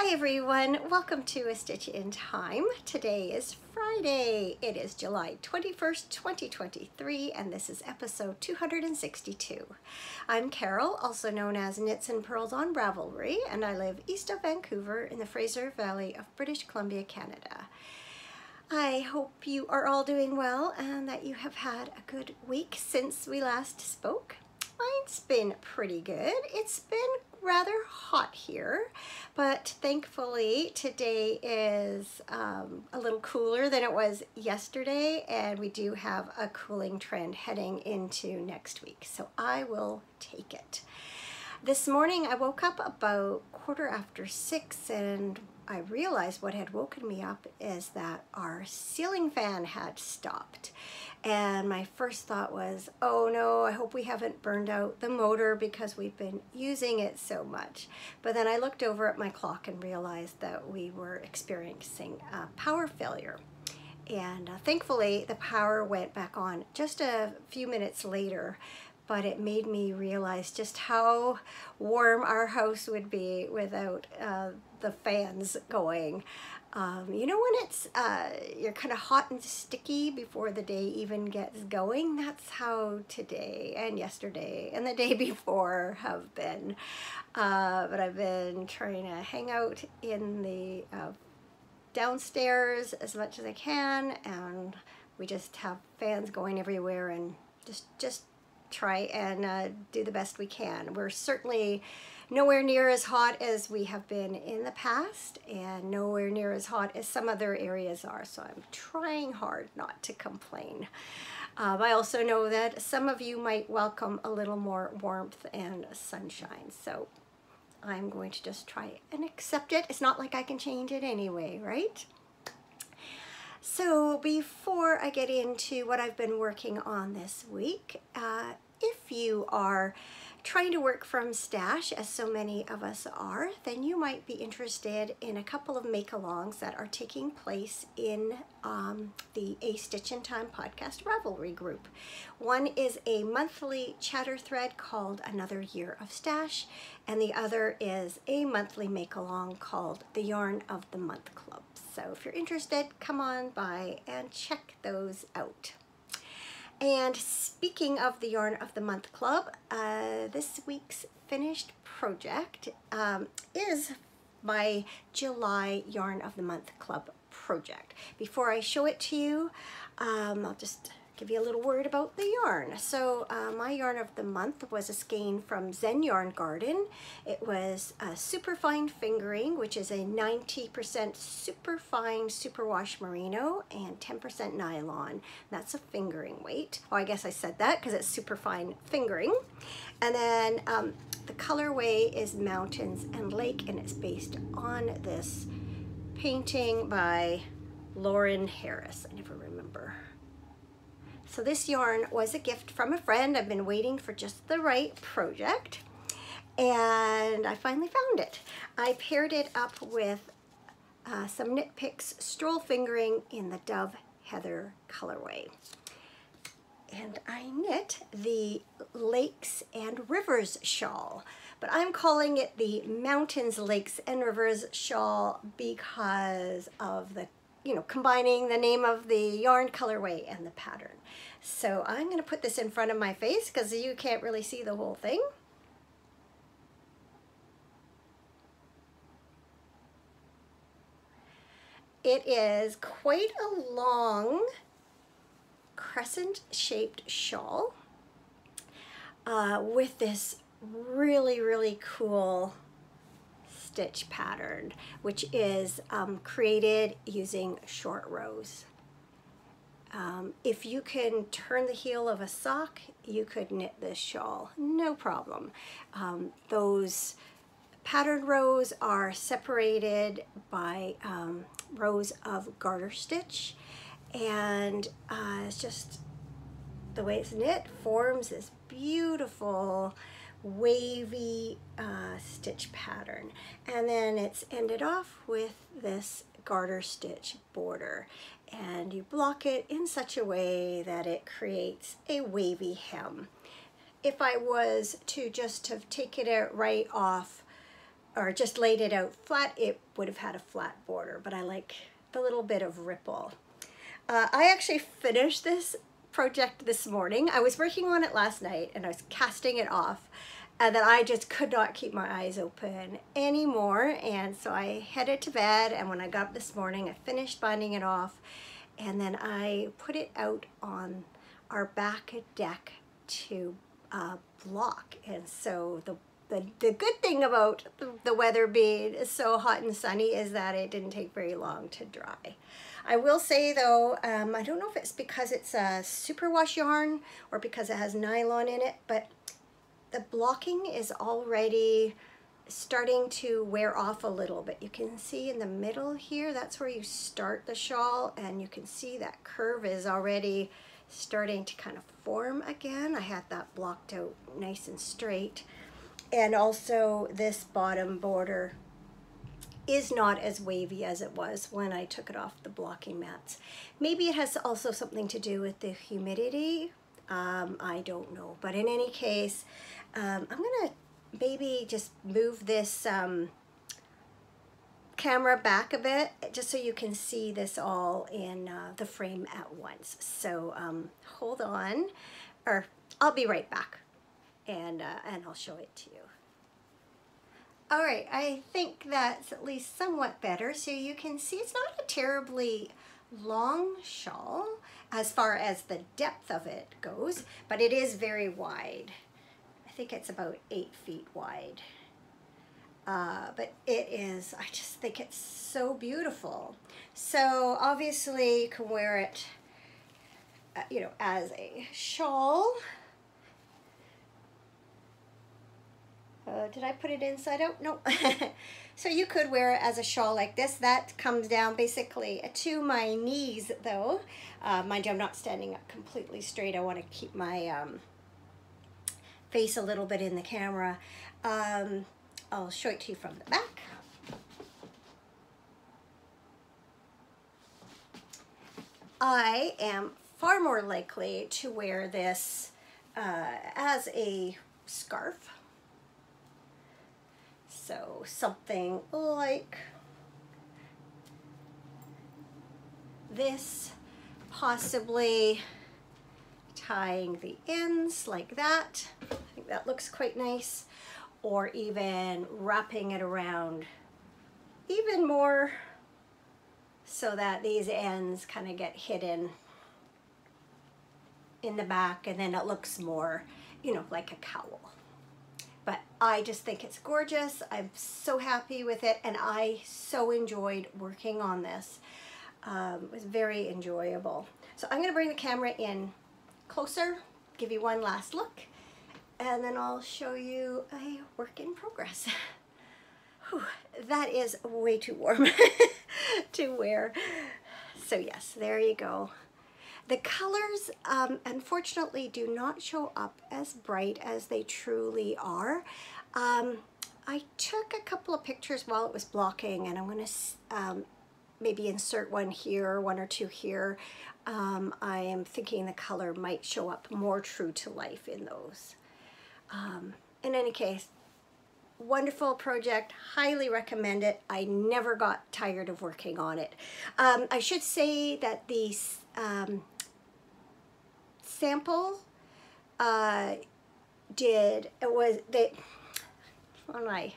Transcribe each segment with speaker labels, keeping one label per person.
Speaker 1: Hi everyone, welcome to A Stitch in Time. Today is Friday. It is July 21st, 2023, and this is episode 262. I'm Carol, also known as Knits and Pearls on Ravelry, and I live east of Vancouver in the Fraser Valley of British Columbia, Canada. I hope you are all doing well and that you have had a good week since we last spoke. Mine's been pretty good. It's been rather hot here, but thankfully today is a little cooler than it was yesterday, and we do have a cooling trend heading into next week, so I will take it. This morning I woke up about 6:15 and I realized what had woken me up is that our ceiling fan had stopped. And my first thought was, oh no, I hope we haven't burned out the motor because we've been using it so much. But then I looked over at my clock and realized that we were experiencing a power failure. And thankfully the power went back on just a few minutes later, but it made me realize just how warm our house would be without the fans going. You know when it's you're kind of hot and sticky before the day even gets going? That's how today and yesterday and the day before have been. But I've been trying to hang out in the downstairs as much as I can, and we just have fans going everywhere and just try and do the best we can. We're certainly nowhere near as hot as we have been in the past, and nowhere near as hot as some other areas are, so I'm trying hard not to complain. I also know that some of you might welcome a little more warmth and sunshine, so I'm going to just try and accept it. It's not like I can change it anyway, right? So before I get into what I've been working on this week, if you are trying to work from stash, as so many of us are, then you might be interested in a couple of make-alongs that are taking place in the A Stitch in Time podcast Ravelry group. One is a monthly chatter thread called Another Year of Stash, and the other is a monthly make-along called the Yarn of the Month Club. So if you're interested, come on by and check those out. And speaking of the Yarn of the Month Club, this week's finished project is my July Yarn of the Month Club project. Before I show it to you, I'll just give you a little word about the yarn. So my yarn of the month was a skein from Zen Yarn Garden. It was a superfine fingering, which is a 90% superfine superwash merino and 10% nylon. That's a fingering weight. Oh, I guess I said that because it's superfine fingering. And then the colorway is Mountains and Lake, and it's based on this painting by Lauren Harris. I never remember. So this yarn was a gift from a friend. I've been waiting for just the right project, and I finally found it. I paired it up with some Knit Picks Stroll Fingering in the Dove Heather colorway. And I knit the Lakes and Rivers shawl, but I'm calling it the Mountains, Lakes and Rivers shawl because of the combining the name of the yarn colorway and the pattern. So I'm going to put this in front of my face because you can't really see the whole thing. It is quite a long crescent-shaped shawl with this really cool stitch pattern, which is created using short rows. If you can turn the heel of a sock, you could knit this shawl, no problem. Those pattern rows are separated by rows of garter stitch, and it's just the way it's knit forms this beautiful wavy stitch pattern, and then it's ended off with this garter stitch border, and you block it in such a way that it creates a wavy hem. If I was to just have taken it right off or just laid it out flat, it would have had a flat border, but I like the little bit of ripple. I actually finished this project this morning. I was working on it last night and I was casting it off, and then I just could not keep my eyes open anymore, and so I headed to bed, and when I got up this morning I finished binding it off, and then I put it out on our back deck to block. And so the good thing about the weather being so hot and sunny is that it didn't take very long to dry. I will say though, I don't know if it's because it's a superwash yarn or because it has nylon in it, but the blocking is already starting to wear off a little bit. You can see in the middle here, that's where you start the shawl, and you can see that curve is already starting to kind of form again. I had that blocked out nice and straight. And also this bottom border is not as wavy as it was when I took it off the blocking mats. Maybe it has also something to do with the humidity. I don't know, but in any case, I'm gonna maybe just move this camera back a bit just so you can see this all in the frame at once. So hold on, or I'll be right back, and I'll show it to you. All right, I think that's at least somewhat better. So you can see it's not a terribly long shawl as far as the depth of it goes, but it is very wide. I think it's about 8 feet wide. But it is, I just think it's so beautiful. So obviously you can wear it, you know, as a shawl. Did I put it inside out? No. So you could wear it as a shawl like this. That comes down basically to my knees though. Mind you, I'm not standing up completely straight. I want to keep my face a little bit in the camera. I'll show it to you from the back. I am far more likely to wear this as a scarf. So something like this, possibly tying the ends like that. I think that looks quite nice. Or even wrapping it around even more so that these ends kind of get hidden in the back, and then it looks more, you know, like a cowl. But I just think it's gorgeous. I'm so happy with it, and I so enjoyed working on this. It was very enjoyable. So I'm going to bring the camera in closer, give you one last look, and then I'll show you a work in progress. Whew, that is way too warm to wear. So yes, there you go. The colors, unfortunately, do not show up as bright as they truly are. I took a couple of pictures while it was blocking, and I'm going to maybe insert one here, one or two here. I am thinking the color might show up more true to life in those. In any case, wonderful project, highly recommend it. I never got tired of working on it. I should say that the sample when I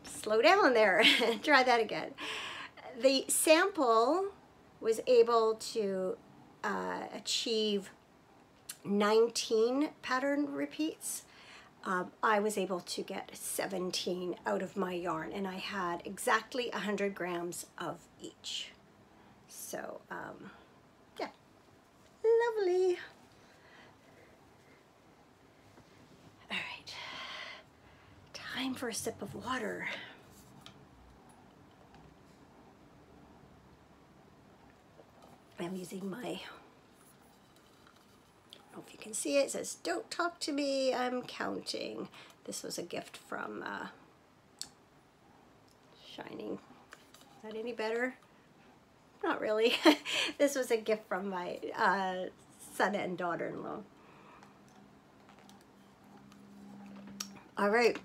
Speaker 1: slow down there, try that again. The sample was able to achieve 19 pattern repeats. I was able to get 17 out of my yarn, and I had exactly 100 grams of each. So, yeah, lovely. All right, time for a sip of water. I'm using my, I don't know if you can see it, it says, "Don't talk to me, I'm counting." This was a gift from Shining. Is that any better? Not really. This was a gift from my son and daughter-in-law. All right.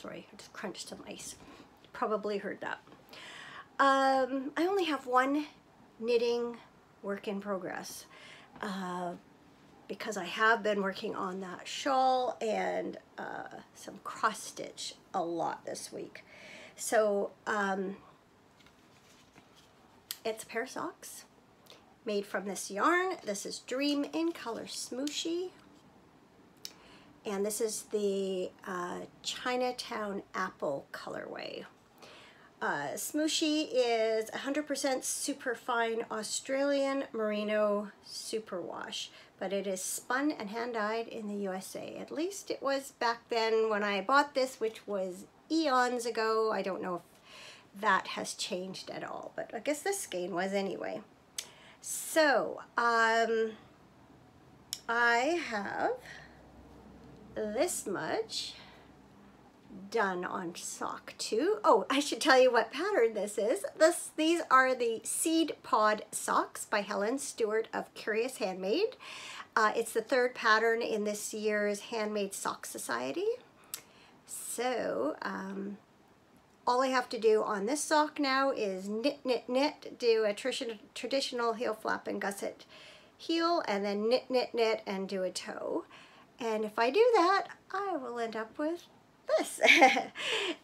Speaker 1: Sorry, I just crunched some ice. Probably heard that. I only have one knitting work in progress because I have been working on that shawl and some cross stitch a lot this week. So it's a pair of socks made from this yarn. This is Dream in Color Smooshy. And this is the Chinatown Apple colorway. Smooshy is 100% superfine Australian merino superwash, but it is spun and hand-dyed in the USA. At least it was back then when I bought this, which was eons ago. I don't know if that has changed at all, but I guess this skein was anyway. So I have this much done on sock 2. Oh, I should tell you what pattern this is. These are the Seed Pod socks by Helen Stewart of Curious Handmade. It's the 3rd pattern in this year's Handmade Sock Society. So all I have to do on this sock now is knit, knit, knit, do a traditional heel flap and gusset heel, and then knit, knit, knit, and do a toe. And if I do that, I will end up with this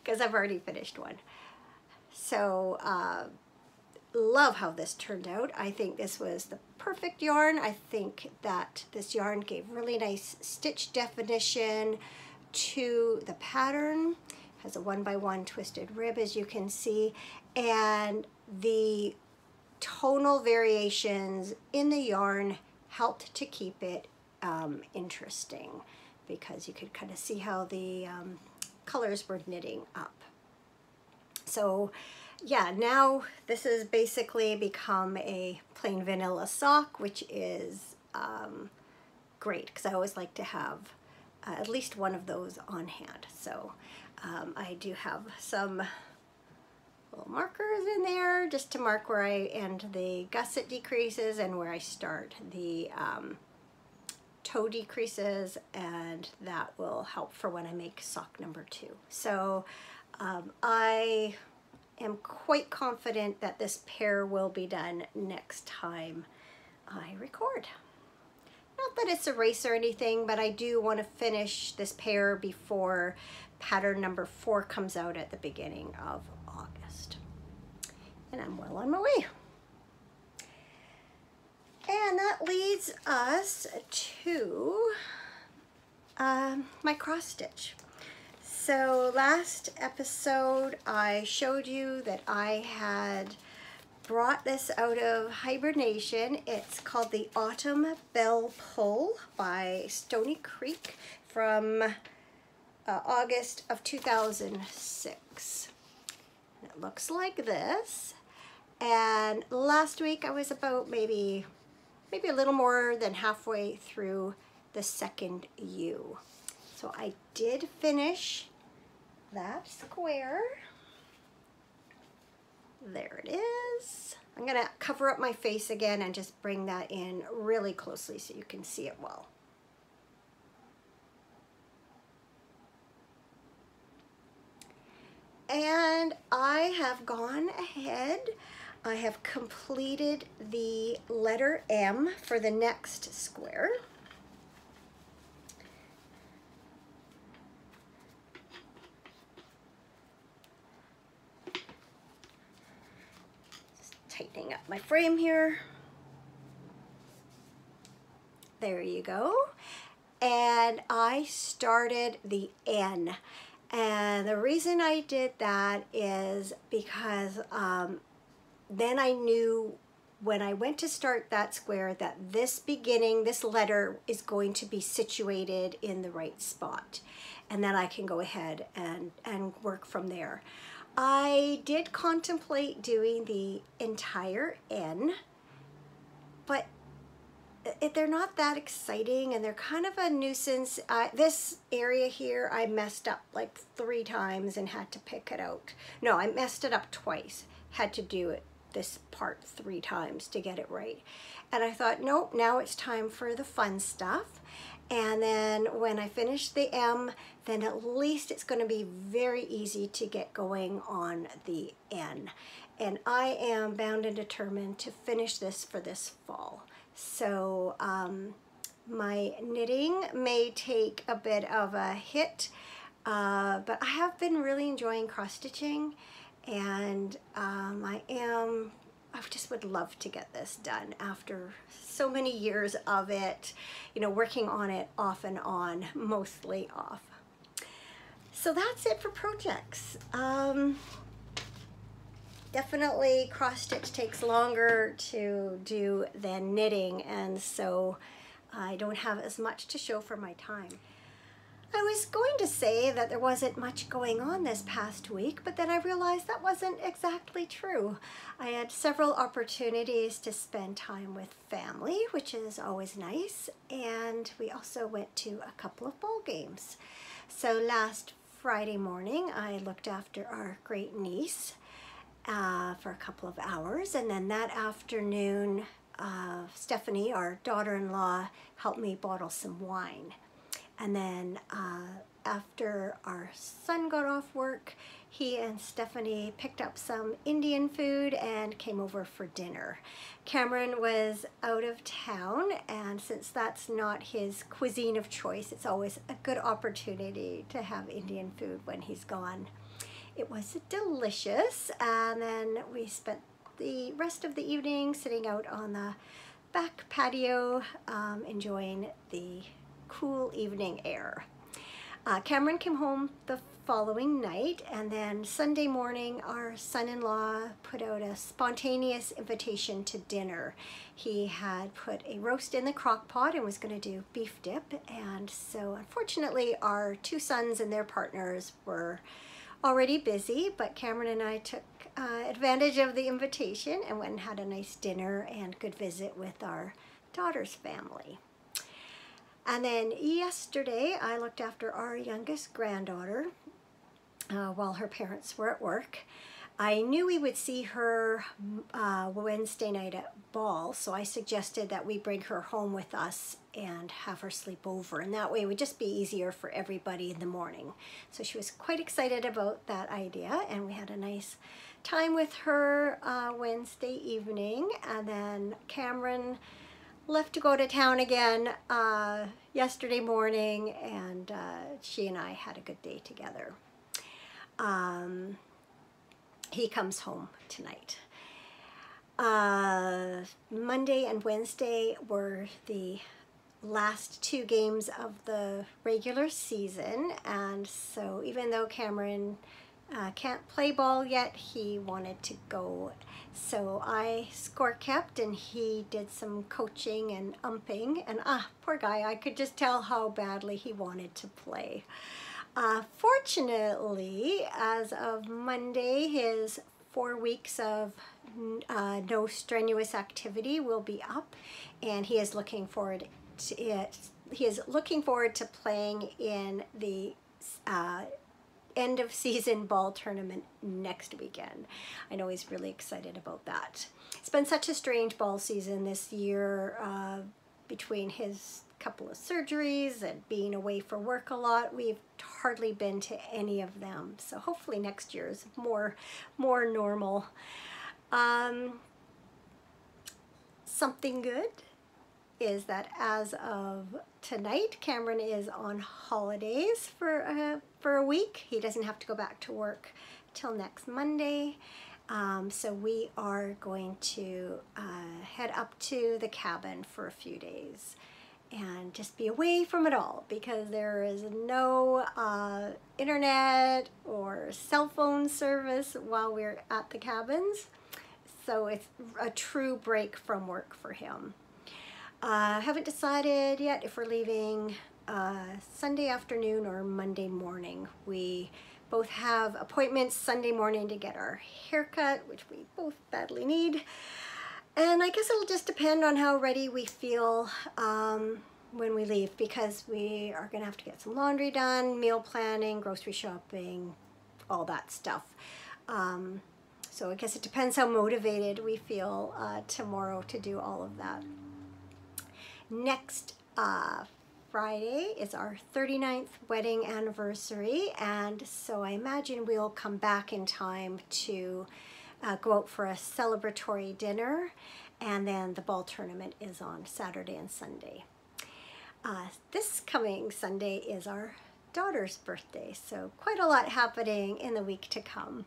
Speaker 1: because I've already finished one. So love how this turned out. I think this was the perfect yarn. I think that this yarn gave really nice stitch definition to the pattern. Has a 1x1 twisted rib, as you can see, and the tonal variations in the yarn helped to keep it interesting, because you could kind of see how the colors were knitting up. So yeah, now this has basically become a plain vanilla sock, which is great because I always like to have at least one of those on hand. So I do have some little markers in there just to mark where I end the gusset decreases and where I start the toe decreases, and that will help for when I make sock number 2. So I am quite confident that this pair will be done next time I record. Not that it's a race or anything, but I do want to finish this pair before pattern number 4 comes out at the beginning of August. And I'm well on my way. And that leads us to my cross stitch. So last episode I showed you that I had brought this out of hibernation. It's called the Autumn Bell Pull by Stoney Creek from August of 2006. It looks like this. And last week I was about maybe a little more than halfway through the second U. So I did finish that square. There it is. I'm gonna cover up my face again and just bring that in really closely so you can see it well. And I have gone ahead. I have completed the letter M for the next square. Just tightening up my frame here. There you go. And I started the N. And the reason I did that is because then I knew when I went to start that square that this letter is going to be situated in the right spot. And then I can go ahead and work from there. I did contemplate doing the entire N, but they're not that exciting and they're kind of a nuisance. This area here I messed up like 3 times and had to pick it out. No, I messed it up twice. Had to do this part 3 times to get it right. And I thought, nope, now it's time for the fun stuff. And then when I finish the M, then at least it's going to be very easy to get going on the N. And I am bound and determined to finish this for this fall. So my knitting may take a bit of a hit, but I have been really enjoying cross-stitching, and I just would love to get this done after so many years of it, you know, working on it off and on, mostly off. So that's it for projects. Definitely cross-stitch takes longer to do than knitting, and so I don't have as much to show for my time. I was going to say that there wasn't much going on this past week, but then I realized that wasn't exactly true. I had several opportunities to spend time with family, which is always nice, and we also went to a couple of ball games. So last Friday morning, I looked after our great niece for a couple of hours, and then that afternoon, Stephanie, our daughter-in-law, helped me bottle some wine. And then after our son got off work, he and Stephanie picked up some Indian food and came over for dinner. Cameron was out of town, and since that's not his cuisine of choice, it's always a good opportunity to have Indian food when he's gone. It was delicious, and then we spent the rest of the evening sitting out on the back patio, enjoying the cool evening air. Cameron came home the following night, and then Sunday morning our son-in-law put out a spontaneous invitation to dinner. He had put a roast in the crock pot and was going to do beef dip, and so unfortunately our two sons and their partners were already busy, but Cameron and I took advantage of the invitation and went and had a nice dinner and good visit with our daughter's family. And then yesterday, I looked after our youngest granddaughter while her parents were at work. I knew we would see her Wednesday night at ball, so I suggested that we bring her home with us and have her sleep over, and that way it would just be easier for everybody in the morning. So she was quite excited about that idea, and we had a nice time with her Wednesday evening, and then Cameron left to go to town again yesterday morning, and she and I had a good day together. He comes home tonight. Monday and Wednesday were the last two games of the regular season, and so even though Cameron can't play ball yet, he wanted to go. So I score kept, and he did some coaching and umping, and poor guy, I could just tell how badly he wanted to play. Fortunately, as of Monday, his 4 weeks of no strenuous activity will be up, and he is looking forward to it. He is looking forward to playing in the end of season ball tournament next weekend. I know he's really excited about that. It's been such a strange ball season this year, between his couple of surgeries and being away for work a lot. We've hardly been to any of them, so hopefully next year is more normal. Something good is that as of tonight, Cameron is on holidays for a week. He doesn't have to go back to work till next Monday. So we are going to head up to the cabin for a few days and just be away from it all, because there is no internet or cell phone service while we're at the cabins. So it's a true break from work for him. Haven't decided yet if we're leaving Sunday afternoon or Monday morning. We both have appointments Sunday morning to get our haircut, which we both badly need. And I guess it'll just depend on how ready we feel when we leave, because we are going to have to get some laundry done, meal planning, grocery shopping, all that stuff. So I guess it depends how motivated we feel tomorrow to do all of that. Next Friday is our 39th wedding anniversary, and so I imagine we'll come back in time to go out for a celebratory dinner, and then the ball tournament is on Saturday and Sunday. This coming Sunday is our daughter's birthday, so quite a lot happening in the week to come.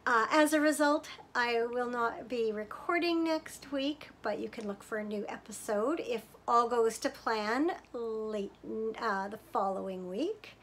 Speaker 1: As a result, I will not be recording next week, but you can look for a new episode if all goes to plan late the following week.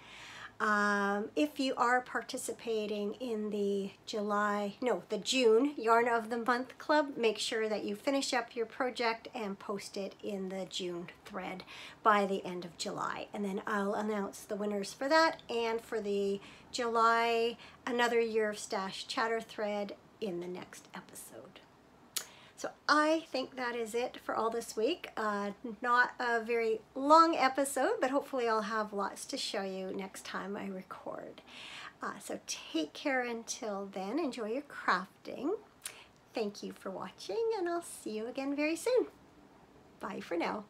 Speaker 1: If you are participating in the June Yarn of the Month Club, make sure that you finish up your project and post it in the June thread by the end of July. And then I'll announce the winners for that and for the July Another Year of Stash chatter thread in the next episode. So I think that is it for all this week. Not a very long episode, but hopefully I'll have lots to show you next time I record. So take care until then. Enjoy your crafting. Thank you for watching, and I'll see you again very soon. Bye for now.